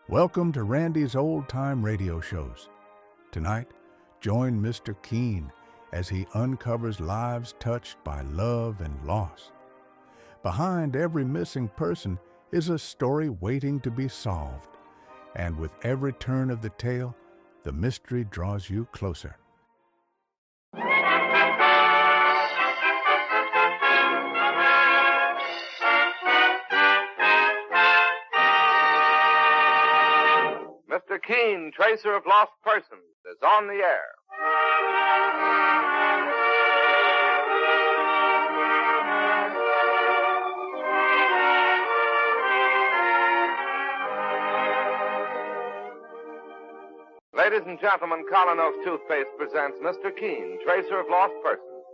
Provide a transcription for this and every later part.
Welcome to Randy's Old Time Radio Shows. Tonight, join Mr. Keene as he uncovers lives touched by love and loss. Behind every missing person is a story waiting to be solved. And with every turn of the tale, the mystery draws you closer. Mr. Keene, Tracer of Lost Persons, is on the air. Ladies and gentlemen, Colonos Toothpaste presents Mr. Keene, Tracer of Lost Persons,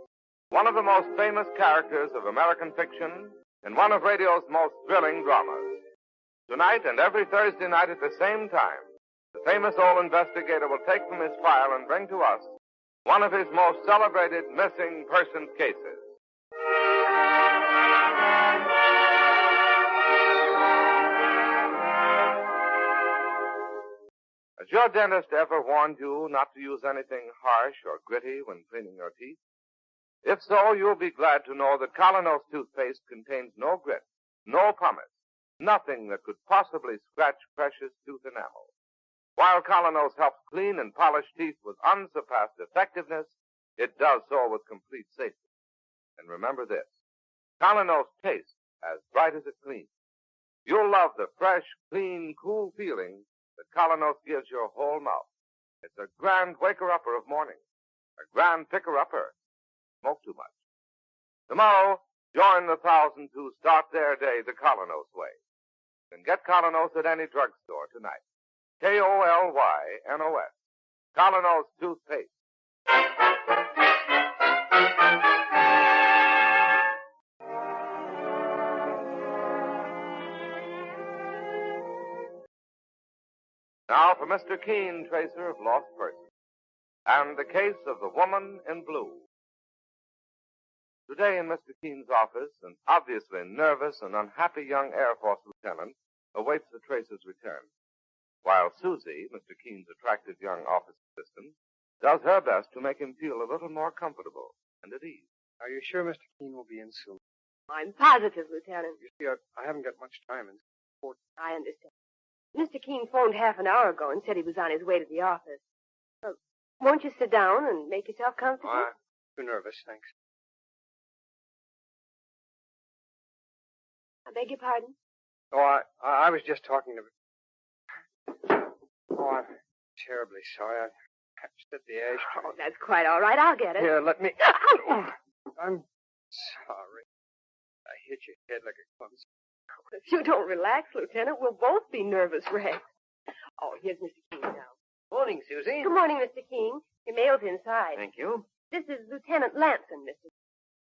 one of the most famous characters of American fiction and one of radio's most thrilling dramas. Tonight and every Thursday night at the same time, the famous old investigator will take from his file and bring to us one of his most celebrated missing persons cases. Has your dentist ever warned you not to use anything harsh or gritty when cleaning your teeth? If so, you'll be glad to know that Colonos toothpaste contains no grit, no pumice, nothing that could possibly scratch precious tooth enamel. While Colonos helps clean and polish teeth with unsurpassed effectiveness, it does so with complete safety. And remember this, Colonos tastes as bright as it cleans. You'll love the fresh, clean, cool feeling that Colonos gives your whole mouth. It's a grand waker-upper of mornings, a grand picker-upper. Smoke too much. Tomorrow, join the thousands who start their day the Colonos way. And get Colonos at any drugstore tonight. K-O-L-Y-N-O-S. Colonos toothpaste. Now for Mr. Keene, Tracer of Lost Persons, and the case of the woman in blue. Today in Mr. Keene's office, an obviously nervous and unhappy young Air Force lieutenant awaits the Tracer's return, while Susie, Mr. Keene's attractive young office assistant, does her best to make him feel a little more comfortable and at ease. Are you sure Mr. Keene will be in soon? I'm positive, Lieutenant. You see, I haven't got much time in court. I understand. Mr. Keene phoned half an hour ago and said he was on his way to the office. Won't you sit down and make yourself comfortable? I'm too nervous, thanks. I beg your pardon? Oh, I was just talking to... Oh, I'm terribly sorry. I upset the ashtray. Oh, that's quite all right. I'll get it. Here, let me... I'm sorry. I hit your head like a clumsy... If you don't relax, Lieutenant, we'll both be nervous wrecks. Oh, here's Mr. Keene now. Morning, Susie. Good morning, Mr. Keene. Your mail's inside. Thank you. This is Lieutenant Lanson, Mr.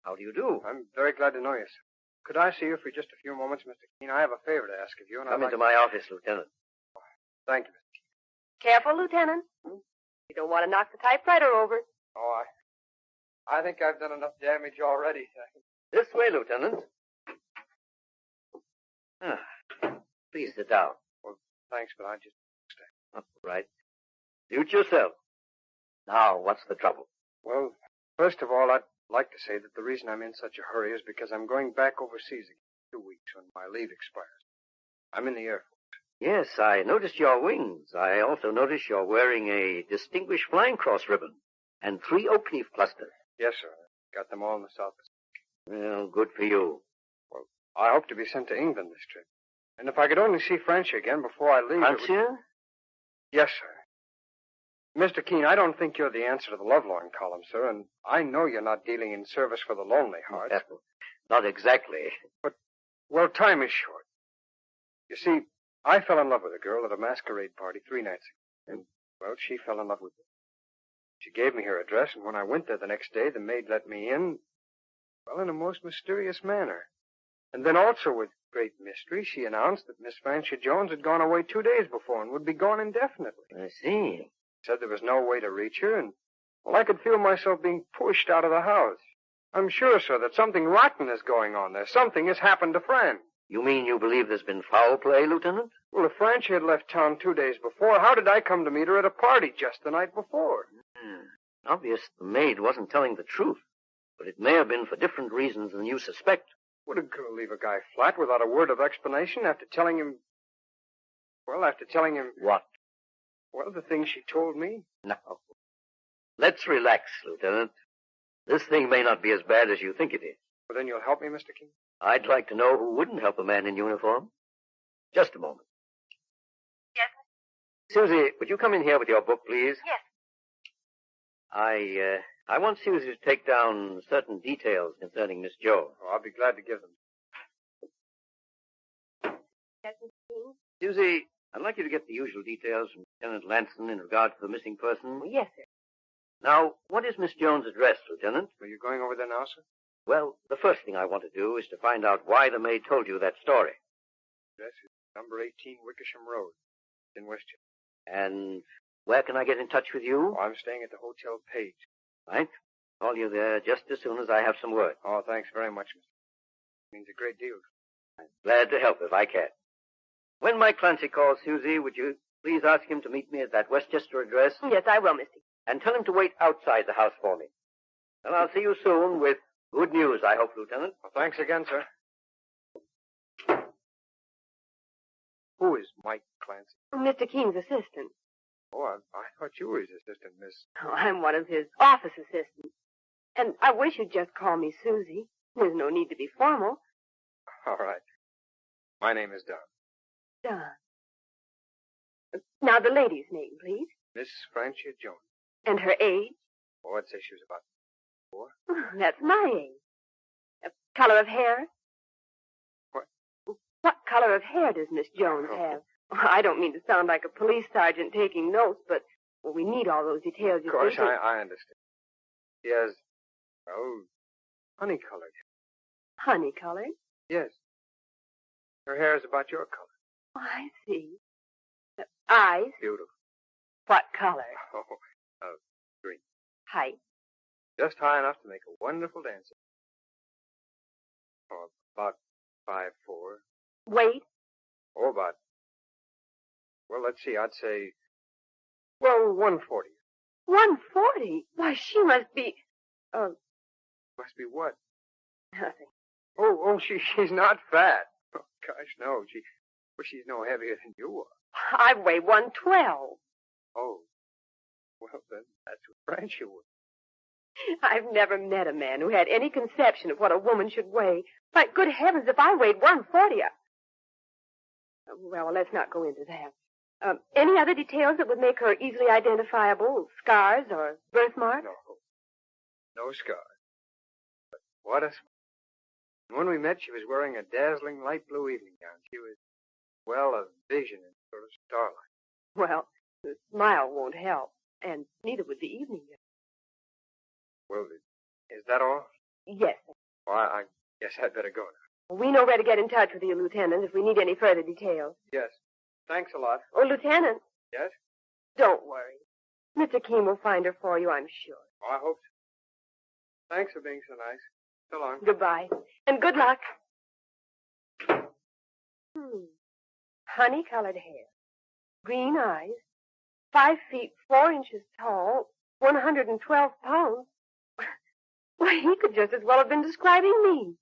How do you do? I'm very glad to know you, sir. Could I see you for just a few moments, Mr. Keene? I have a favor to ask of you, and Come into my office, Lieutenant. Thank you, Mr. Keene. Careful, Lieutenant. You don't want to knock the typewriter over. Oh, I think I've done enough damage already. This way, Lieutenant. Please sit down. Well, thanks, but I just... All right. Suit yourself. Now, what's the trouble? Well, first of all, I'd like to say that the reason I'm in such a hurry is because I'm going back overseas in 2 weeks when my leave expires. I'm in the Air Force. Yes, I noticed your wings. I also noticed you're wearing a Distinguished Flying Cross ribbon and 3 oak leaf clusters. Yes, sir. Got them all in the South Pacific. Well, good for you. Well, I hope to be sent to England this trip. And if I could only see Francia again before I leave... Francia? Yes, sir. Mr. Keene, I don't think you're the answer to the lovelorn column, sir, and I know you're not dealing in service for the lonely hearts. Not exactly. But, well, time is short. You see, I fell in love with a girl at a masquerade party 3 nights ago. And, well, she fell in love with me. She gave me her address, and when I went there the next day, the maid let me in, well, in a most mysterious manner. And then also with great mystery, she announced that Miss Francia Jones had gone away 2 days before and would be gone indefinitely. I see. Said there was no way to reach her, and, well, I could feel myself being pushed out of the house. I'm sure, sir, that something rotten is going on there. Something has happened to Fran. You mean you believe there's been foul play, Lieutenant? Well, if Francie had left town 2 days before, how did I come to meet her at a party just the night before? Obvious the maid wasn't telling the truth, but it may have been for different reasons than you suspect. Would a girl leave a guy flat without a word of explanation after telling him... Well, after telling him... What? Well, the things she told me. Now, let's relax, Lieutenant. This thing may not be as bad as you think it is. Well, then you'll help me, Mr. King? I'd like to know who wouldn't help a man in uniform. Just a moment. Yes. Susie, would you come in here with your book, please? Yes. I want Susie to take down certain details concerning Miss Jones. Oh, I'll be glad to give them. Yes, Mr. King? Susie, I'd like you to get the usual details from Lieutenant Lanston in regard to the missing person. Yes, sir. Now, what is Miss Jones' address, Lieutenant? Are you going over there now, sir? Well, the first thing I want to do is to find out why the maid told you that story. Address is number 18 Wickersham Road in Westchester. And where can I get in touch with you? Oh, I'm staying at the Hotel Page. Right. Call you there just as soon as I have some word. Oh, thanks very much, Mr. It means a great deal. I'm glad to help if I can. When Mike Clancy calls Susie, would you please ask him to meet me at that Westchester address? Yes, I will, Mr. King. And tell him to wait outside the house for me. And I'll see you soon with good news, I hope, Lieutenant. Well, thanks again, sir. Who is Mike Clancy? Mr. King's assistant. Oh, I thought you were his assistant, Miss... Oh, I'm one of his office assistants. And I wish you'd just call me Susie. There's no need to be formal. All right. My name is Don. Don. Now, the lady's name, please. Miss Francia Jones. And her age? Oh, I'd say she was about 4. That's my age. Color of hair? What? What color of hair does Miss Jones have? I don't mean to sound like a police sergeant taking notes, but we need all those details. Of course, I understand. She has, well, honey-colored hair. Honey-colored? Yes. Her hair is about your color. Oh, I see. Eyes? Beautiful. What color? Oh, green. Height? Just high enough to make a wonderful dancer. Oh, about 5'4". Weight? Oh, about... Well, let's see. I'd say... Well, 140. 140? Why, she must be... Must be what? Nothing. Oh, she's not fat. Oh, gosh, no. She's no heavier than you are. I weigh 112. Oh. Well, then, that's what Francia would. I've never met a man who had any conception of what a woman should weigh. Why, good heavens, if I weighed 140... Well, let's not go into that. Any other details that would make her easily identifiable? Scars or birthmarks? No scars. But what a smile. And when we met, she was wearing a dazzling light blue evening gown. She was, well, a vision in sort of starlight. Well, the smile won't help, and neither would the evening gown. Well, is that all? Yes. Well, I guess I'd better go now. We know where to get in touch with you, Lieutenant, if we need any further details. Yes. Thanks a lot. Oh, Lieutenant. Yes? Don't worry. Mr. Keene will find her for you, I'm sure. Oh, I hope so. Thanks for being so nice. So long. Goodbye. And good luck. Honey-colored hair. Green eyes. 5 feet 4 inches tall. 112 pounds. Why, he could just as well have been describing me.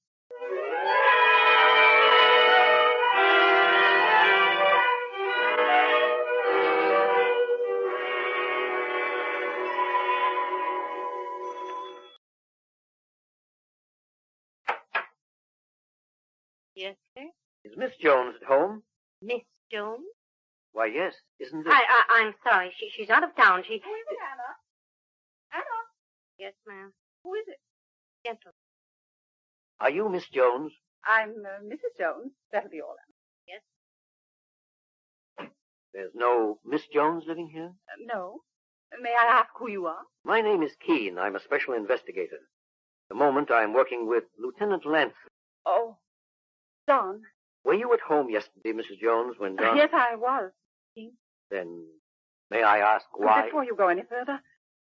Yes, sir. Is Miss Jones at home? Miss Jones? Why, yes. Isn't it? I'm sorry. She's out of town. She... Who is it, Anna? Anna? Yes, ma'am. Who is it? Gentleman. Are you Miss Jones? I'm Mrs. Jones. That'll be all, Anna. There's no Miss Jones living here? No. May I ask who you are? My name is Keene. I'm a special investigator. At the moment, I'm working with Lieutenant Lanston. Oh, Don. Were you at home yesterday, Mrs. Jones, when Don... Yes, I was. Then, may I ask why? Before you go any further,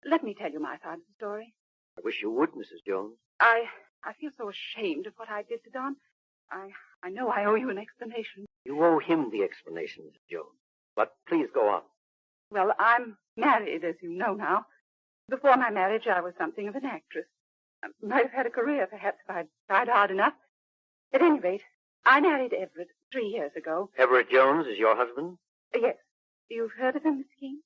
let me tell you my side of the story. I wish you would, Mrs. Jones. I feel so ashamed of what I did to Don. I I know I owe you an explanation. You owe him the explanation, Mrs. Jones. But please go on. Well, I'm married, as you know now. Before my marriage, I was something of an actress. I might have had a career, perhaps, if I'd tried hard enough. At any rate, I married Everett 3 years ago. Everett Jones is your husband? Yes. You've heard of him, Miss Keene?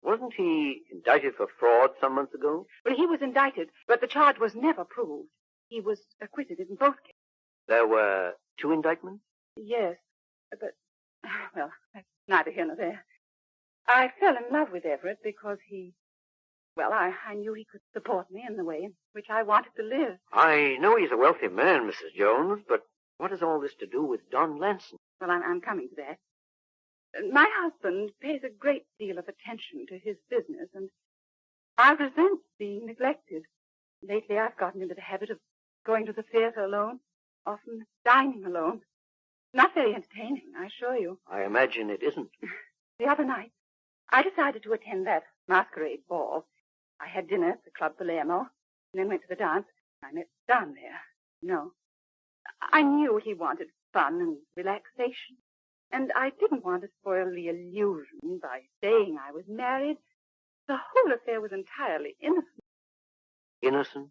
Wasn't he indicted for fraud some months ago? Well, he was indicted, but the charge was never proved. He was acquitted in both cases. There were 2 indictments? Yes, but, well, that's neither here nor there. I fell in love with Everett because I knew he could support me in the way in which I wanted to live. I know he's a wealthy man, Mrs. Jones, but what has all this to do with Don Lanson? Well, I'm coming to that. My husband pays a great deal of attention to his business, and I resent being neglected. Lately, I've gotten into the habit of going to the theater alone, often dining alone. Not very entertaining, I assure you. I imagine it isn't. The other night, I decided to attend that masquerade ball. I had dinner at the Club Palermo, and then went to the dance. I met Don there. No. I knew he wanted fun and relaxation, and I didn't want to spoil the illusion by saying I was married. The whole affair was entirely innocent. Innocent?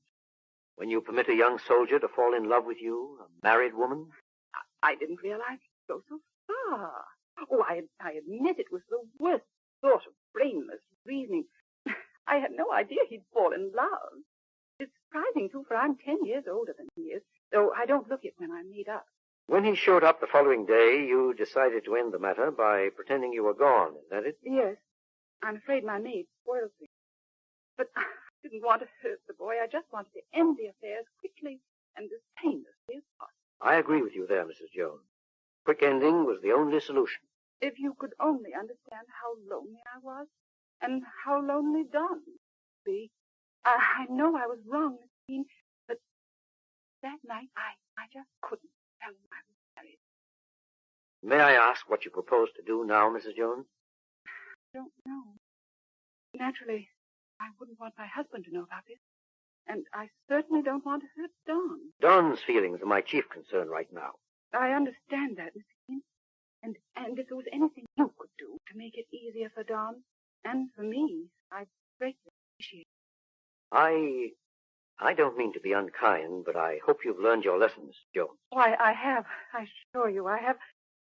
When you permit a young soldier to fall in love with you, a married woman? I didn't realize he'd go so far. Oh, I admit it was the worst sort of brainless reasoning. I had no idea he'd fall in love. It's surprising, too, for I'm 10 years older than he is, though I don't look it when I meet up. When he showed up the following day, you decided to end the matter by pretending you were gone, is that it? Yes. I'm afraid my maid spoiled things. But I didn't want to hurt the boy. I just wanted to end the affair as quickly and as painlessly as possible. I agree with you there, Mrs. Jones. Quick ending was the only solution. If you could only understand how lonely I was, and how lonely Don would be. I know I was wrong, Miss Keene, but that night I just couldn't tell him I was married. May I ask what you propose to do now, Mrs. Jones? I don't know. Naturally, I wouldn't want my husband to know about this, and I certainly don't want to hurt Don. Don's feelings are my chief concern right now. I understand that, Miss Keene, and if there was anything you could do to make it easier for Don, and for me, I'd greatly appreciate it. I don't mean to be unkind, but I hope you've learned your lesson, Mrs. Jones. Oh, I have. I assure you I have.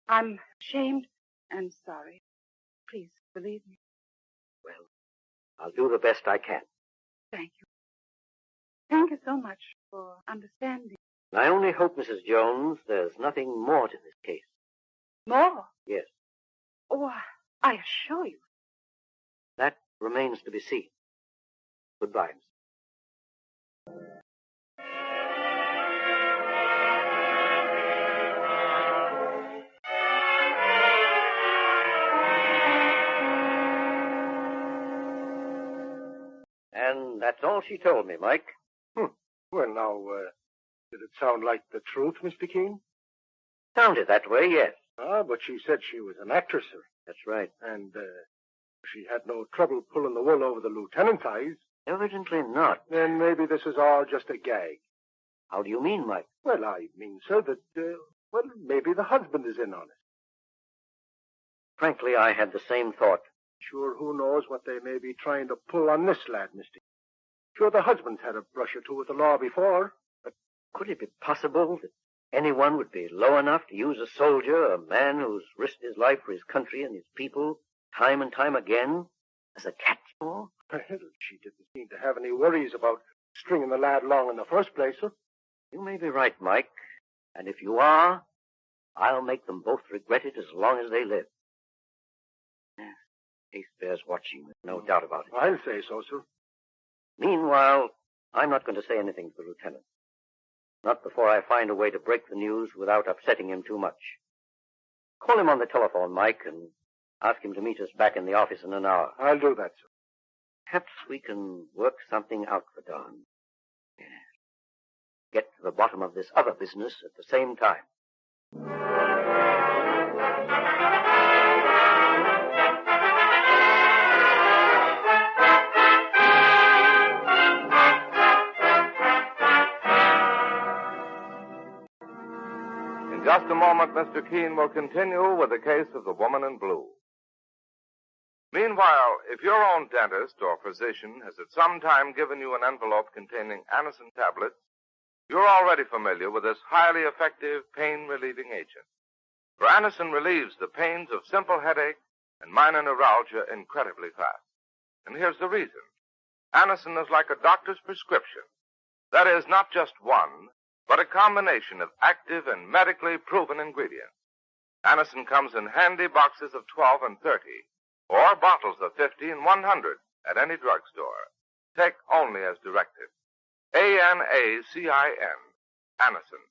I'm ashamed and sorry. Please believe me. Well, I'll do the best I can. Thank you. Thank you so much for understanding. I only hope, Mrs. Jones, there's nothing more to this case. More? Yes. Oh, I assure you. That remains to be seen. Goodbye, Miss. And that's all she told me, Mike. Well, now, did it sound like the truth, Mr. Keene? Sounded that way, yes. Ah, but she said she was an actress, sir. That's right. And she had no trouble pulling the wool over the lieutenant's eyes. Evidently not. Then maybe this is all just a gag. How do you mean, Mike? Well, I mean, sir, that, maybe the husband is in on it. Frankly, I had the same thought. Sure, who knows what they may be trying to pull on this lad, Mr. Sure, the husband's had a brush or two with the law before, but... Could it be possible that anyone would be low enough to use a soldier, a man who's risked his life for his country and his people, time and time again, as a catch-all? Well, she didn't seem to have any worries about stringing the lad along in the first place, sir. You may be right, Mike. And if you are, I'll make them both regret it as long as they live. Case bears watching, there's no doubt about it. I'll say so, sir. Meanwhile, I'm not going to say anything to the lieutenant. Not before I find a way to break the news without upsetting him too much. Call him on the telephone, Mike, and ask him to meet us back in the office in an hour. I'll do that, sir. Perhaps we can work something out for Don. Yes. Get to the bottom of this other business at the same time. In just a moment, Mr. Keene will continue with the case of the woman in blue. Meanwhile, if your own dentist or physician has at some time given you an envelope containing Anacin tablets, you're already familiar with this highly effective pain-relieving agent. For Anacin relieves the pains of simple headache and minor neuralgia incredibly fast. And here's the reason. Anacin is like a doctor's prescription. That is, not just one, but a combination of active and medically proven ingredients. Anacin comes in handy boxes of 12 and 30, or bottles of 50 and 100 at any drugstore. Take only as directed. Anacin. Anacin.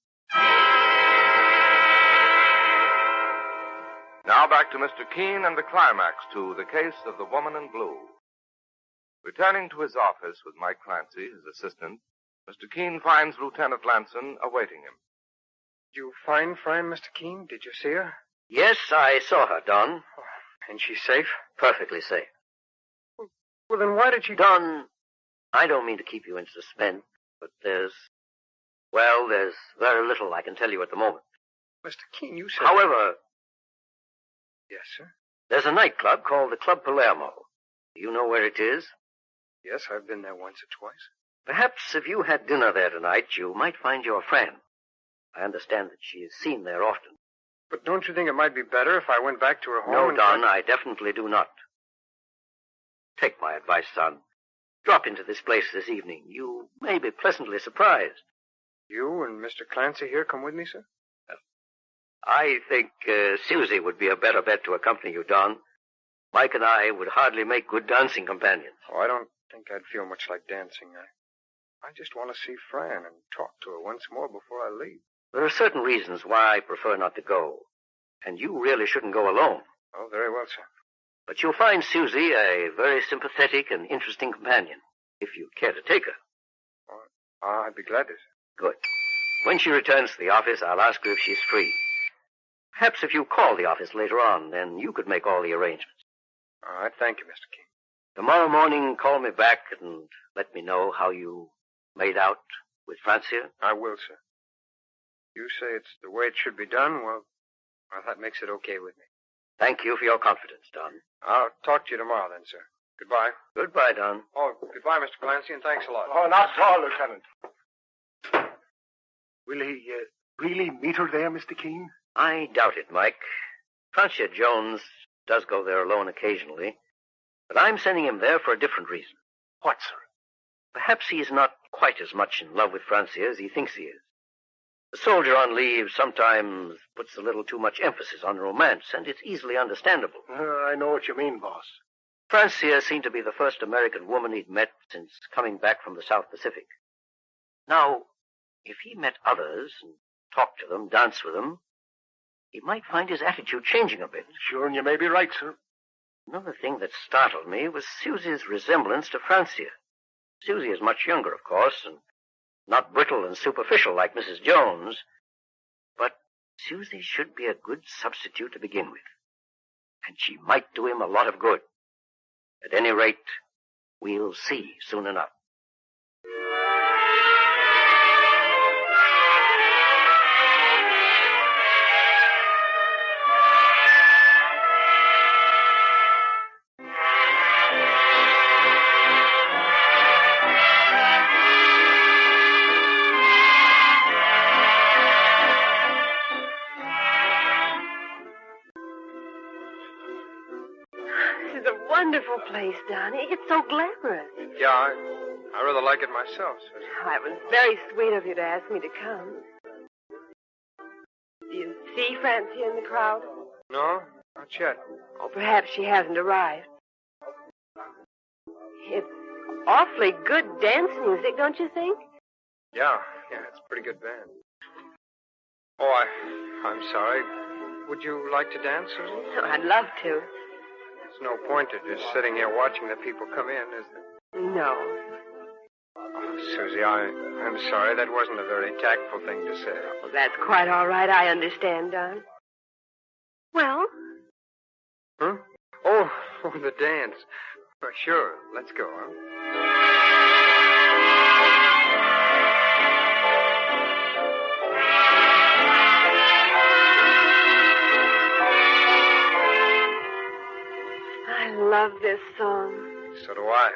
Now back to Mr. Keene and the climax to the case of the woman in blue. Returning to his office with Mike Clancy, his assistant, Mr. Keene finds Lieutenant Lanson awaiting him. Did you find Fran, Mr. Keene? Did you see her? Yes, I saw her, Don. And she's safe? Perfectly safe. Well, then why did she... Don, I don't mean to keep you in suspense, but there's very little I can tell you at the moment. Mr. Keene, you said... However... Yes, sir? There's a nightclub called the Club Palermo. Do you know where it is? Yes, I've been there once or twice. Perhaps if you had dinner there tonight, you might find your friend. I understand that she is seen there often. But don't you think it might be better if I went back to her home? No, Don, I definitely do not. Take my advice, son. Drop into this place this evening. You may be pleasantly surprised. You and Mr. Clancy here come with me, sir? I think Susie would be a better bet to accompany you, Don. Mike and I would hardly make good dancing companions. Oh, I don't think I'd feel much like dancing. I just want to see Fran and talk to her once more before I leave. There are certain reasons why I prefer not to go. And you really shouldn't go alone. Oh, very well, sir. But you'll find Susie a very sympathetic and interesting companion, if you care to take her. Oh, I'd be glad to, sir. Good. When she returns to the office, I'll ask her if she's free. Perhaps if you call the office later on, then you could make all the arrangements. All right, thank you, Mr. King. Tomorrow morning, call me back and let me know how you made out with Francia. I will, sir. You say it's the way it should be done, well, that makes it okay with me. Thank you for your confidence, Don. I'll talk to you tomorrow then, sir. Goodbye. Goodbye, Don. Oh, goodbye, Mr. Clancy, and thanks a lot. Oh, not at all, Lieutenant. Will he really meet her there, Mr. Keene? I doubt it, Mike. Francia Jones does go there alone occasionally, but I'm sending him there for a different reason. What, sir? Perhaps he's not quite as much in love with Francia as he thinks he is. The soldier on leave sometimes puts a little too much emphasis on romance, and it's easily understandable. I know what you mean, boss. Francia seemed to be the first American woman he'd met since coming back from the South Pacific. Now, if he met others and talked to them, danced with them, he might find his attitude changing a bit. Sure, and you may be right, sir. Another thing that startled me was Susie's resemblance to Francia. Susie is much younger, of course, and not brittle and superficial like Mrs. Jones, but Susie should be a good substitute to begin with, and she might do him a lot of good. At any rate, we'll see soon enough. Wonderful place, Donnie. It's so glamorous. Yeah, I rather like it myself, Susan. Oh, it was very sweet of you to ask me to come. Do you see Francia in the crowd? No, not yet. Oh, perhaps she hasn't arrived. It's awfully good dance music, don't you think? Yeah, it's a pretty good band. Oh, I'm sorry. Would you like to dance, Susan? Oh, I'd love to. There's no point in just sitting here watching the people come in, is there? No. Oh, Susie, I'm sorry. That wasn't a very tactful thing to say. Well, that's quite all right. I understand, Don. Well? Huh? Oh, the dance. Well, sure. Let's go, huh? I love this song. So do I.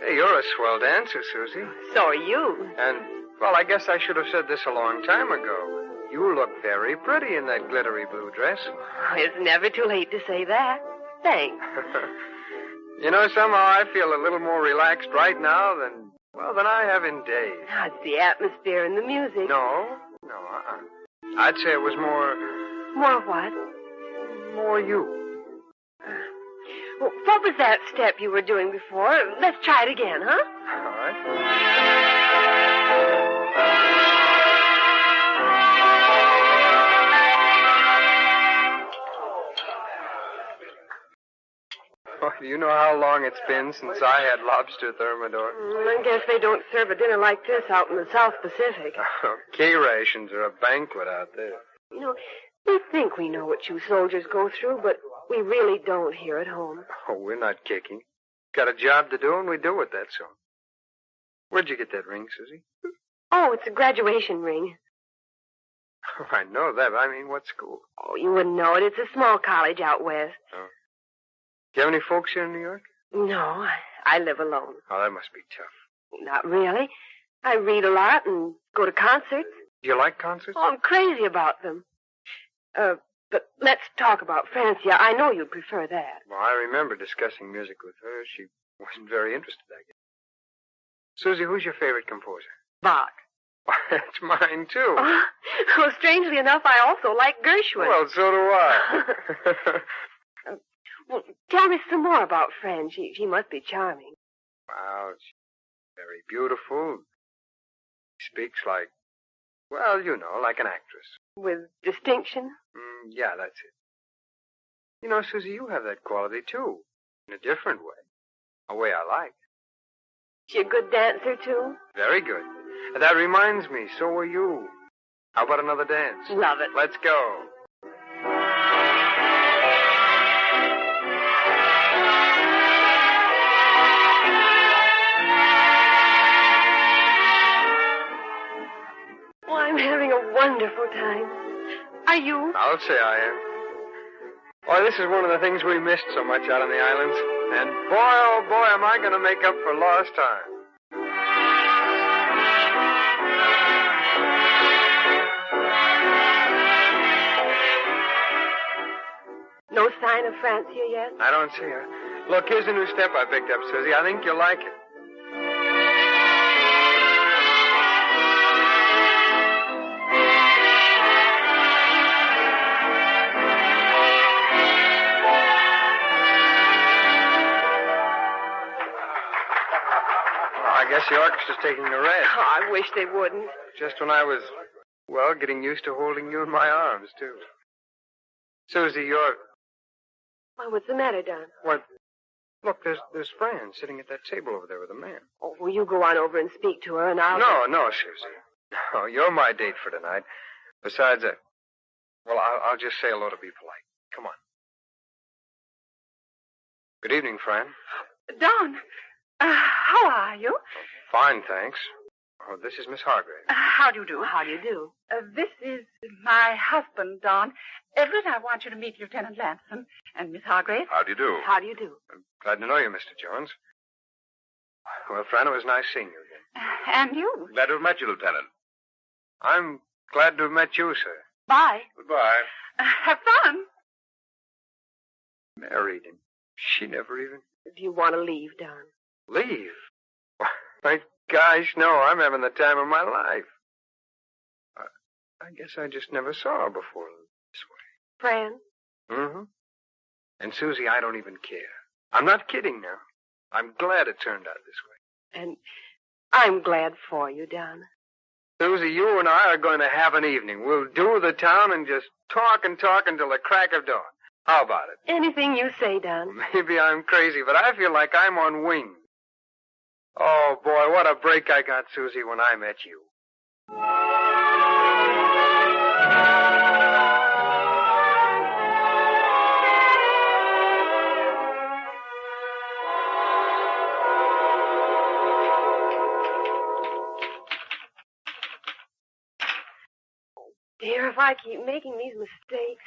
Hey, you're a swell dancer, Susie. So are you. And, well, I guess I should have said this a long time ago. You look very pretty in that glittery blue dress. It's never too late to say that. Thanks. You know, somehow I feel a little more relaxed right now than I have in days. It's the atmosphere and the music. No. I'd say it was more... More what? More you. Well, what was that step you were doing before? Let's try it again, huh? All right. Oh, do you know how long it's been since I had lobster thermidor? I guess they don't serve a dinner like this out in the South Pacific. K-rations are a banquet out there. You know, we think we know what you soldiers go through, but we really don't here at home. Oh, we're not kicking. Got a job to do, and we do it, that's all. Where'd you get that ring, Susie? Oh, it's a graduation ring. Oh, I know that, but I mean, what school? Oh, you wouldn't know it. It's a small college out west. Oh. Do you have any folks here in New York? No, I live alone. Oh, that must be tough. Not really. I read a lot and go to concerts. Do you like concerts? Oh, I'm crazy about them. But let's talk about Francia. I know you'd prefer that. Well, I remember discussing music with her. She wasn't very interested, I guess. Susie, who's your favorite composer? Bach. That's mine, too. Well, strangely enough, I also like Gershwin. Well, so do I. Well, tell me some more about Fran. She must be charming. Wow, she's very beautiful. She speaks like, well, you know, like an actress. With distinction? Yeah, that's it. You know, Susie, you have that quality, too. In a different way. A way I like. She a good dancer, too? Very good. And that reminds me, so are you. How about another dance? Love it. Let's go. Oh, I'm having a wonderful time. Are you? I'll say I am. Boy, this is one of the things we missed so much out on the islands. And boy, oh boy, am I going to make up for lost time. No sign of Francia yet? I don't see her. Look, here's a new step I picked up, Susie. I think you'll like it. I guess the orchestra's taking a rest. Oh, I wish they wouldn't. Just when I was, well, getting used to holding you in my arms, too. Susie, you're... Well, what's the matter, Don? What? Look, there's Fran sitting at that table over there with a man. Oh, will you go on over and speak to her, and I'll... No, Susie. No, you're my date for tonight. Besides, well, I'll just say hello to be polite. Come on. Good evening, Fran. Don, how are you? Fine, thanks. Oh, this is Miss Hargrave. How do you do? How do you do? This is my husband, Don. Everett, I want you to meet Lieutenant Lamson and Miss Hargrave. How do you do? How do you do? Glad to know you, Mr. Jones. Well, Fran, it was nice seeing you again. And you. Glad to have met you, Lieutenant. I'm glad to have met you, sir. Bye. Goodbye. Have fun. Married, and she never even... Do you want to leave, Don? Leave? My gosh, no, I'm having the time of my life. I guess I just never saw her before this way. Fran? Mm-hmm. And Susie, I don't even care. I'm not kidding now. I'm glad it turned out this way. And I'm glad for you, Don. Susie, you and I are going to have an evening. We'll do the town and just talk and talk until the crack of dawn. How about it? Anything you say, Don. Maybe I'm crazy, but I feel like I'm on wings. Oh, boy, what a break I got, Susie, when I met you. Dear, if I keep making these mistakes.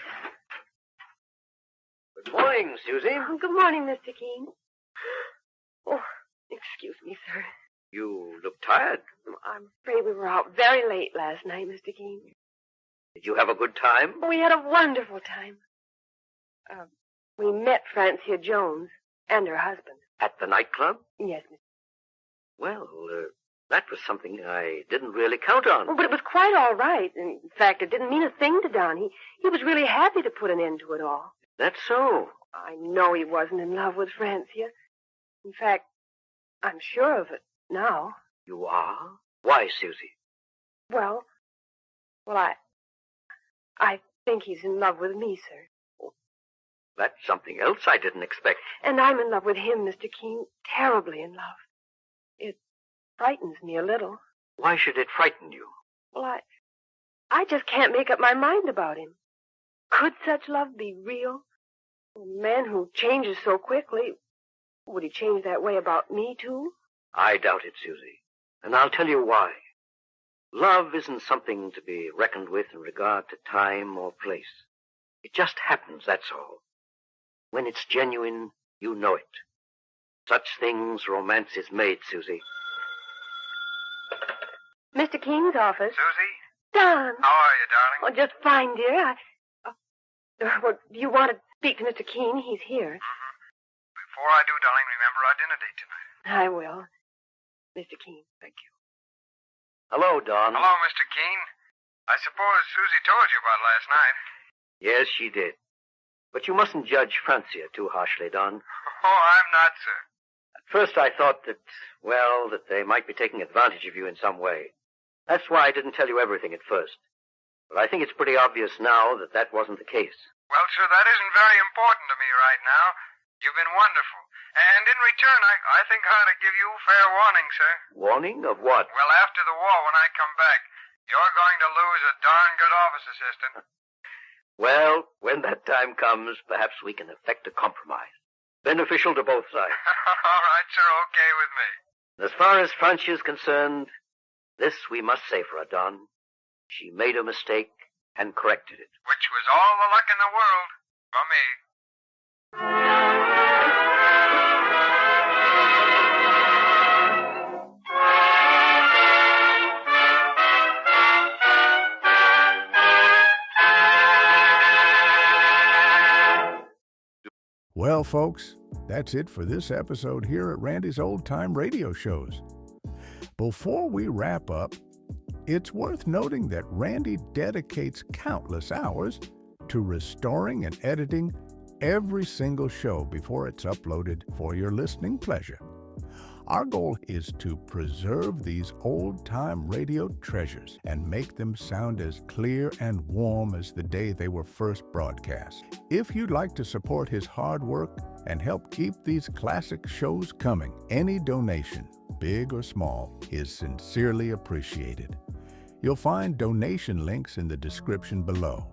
Morning, Susie. Oh, good morning, Mr. Keene. Oh, excuse me, sir. You look tired. I'm afraid we were out very late last night, Mr. Keene. Did you have a good time? We had a wonderful time. We met Francia Jones and her husband. At the nightclub? Yes, Mr. Well, that was something I didn't really count on. Oh, but it was quite all right. In fact, it didn't mean a thing to Don. He was really happy to put an end to it all. That's so. I know he wasn't in love with Francia. In fact, I'm sure of it now. You are? Why, Susie? Well, I think he's in love with me, sir. That's something else I didn't expect. And I'm in love with him, Mr. Keene. Terribly in love. It frightens me a little. Why should it frighten you? Well, I just can't make up my mind about him. Could such love be real? A man who changes so quickly, would he change that way about me, too? I doubt it, Susie. And I'll tell you why. Love isn't something to be reckoned with in regard to time or place. It just happens, that's all. When it's genuine, you know it. Such things romance is made, Susie. Mr. Keene's office. Susie? Don. How are you, darling? Oh, just fine, dear. Well, do you want to speak to Mr. Keene? He's here. Before I do, darling, remember our dinner date tonight. I will. Mr. Keene. Thank you. Hello, Don. Hello, Mr. Keene. I suppose Susie told you about last night. Yes, she did. But you mustn't judge Francia too harshly, Don. Oh, I'm not, sir. At first I thought that they might be taking advantage of you in some way. That's why I didn't tell you everything at first. But I think it's pretty obvious now that that wasn't the case. Well, sir, that isn't very important to me right now. You've been wonderful. And in return, I think I ought to give you fair warning, sir. Warning of what? Well, after the war, when I come back, you're going to lose a darn good office assistant. Well, when that time comes, perhaps we can effect a compromise. Beneficial to both sides. All right, sir, okay with me. As far as Francia is concerned, this we must say for her, Don. She made a mistake and corrected it. Which was all the luck in the world for me. Well, folks, that's it for this episode here at Randy's Old Time Radio Shows. Before we wrap up, it's worth noting that Randy dedicates countless hours to restoring and editing every single show before it's uploaded for your listening pleasure. Our goal is to preserve these old-time radio treasures and make them sound as clear and warm as the day they were first broadcast. If you'd like to support his hard work and help keep these classic shows coming, any donation, big or small, is sincerely appreciated. You'll find donation links in the description below.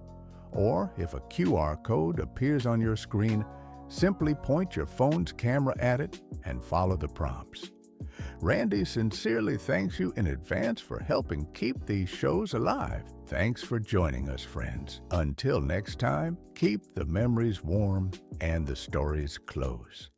Or if a QR code appears on your screen, simply point your phone's camera at it and follow the prompts. Randy sincerely thanks you in advance for helping keep these shows alive. Thanks for joining us, friends. Until next time, keep the memories warm and the stories close.